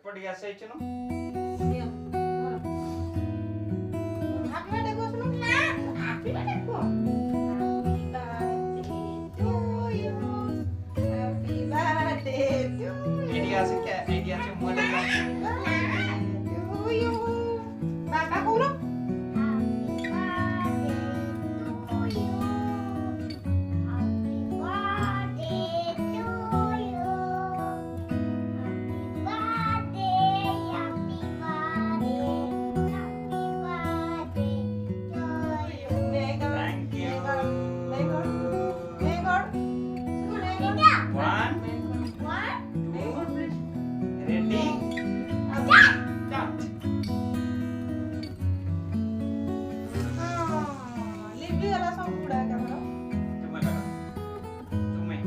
एपट ऐसे चलो happy birthday को सुनो ना हैप्पी बर्थडे को हैप्पी बर्थडे टू इंडिया से क्या इंडिया से मोदक यू बाबा बोलो thank you one ready start तुम्हें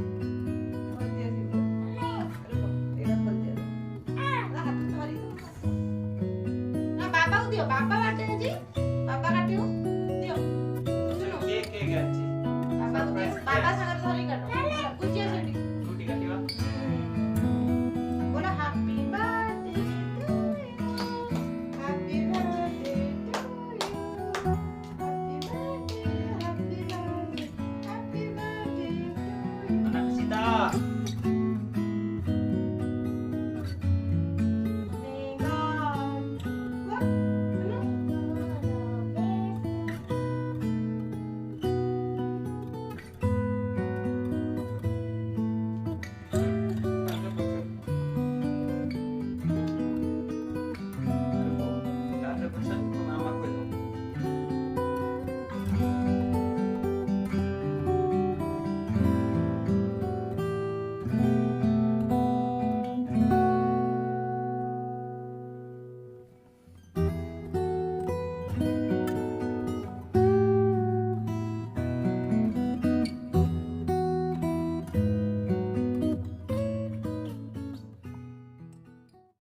बाबा को दियो बाबा बाटे जी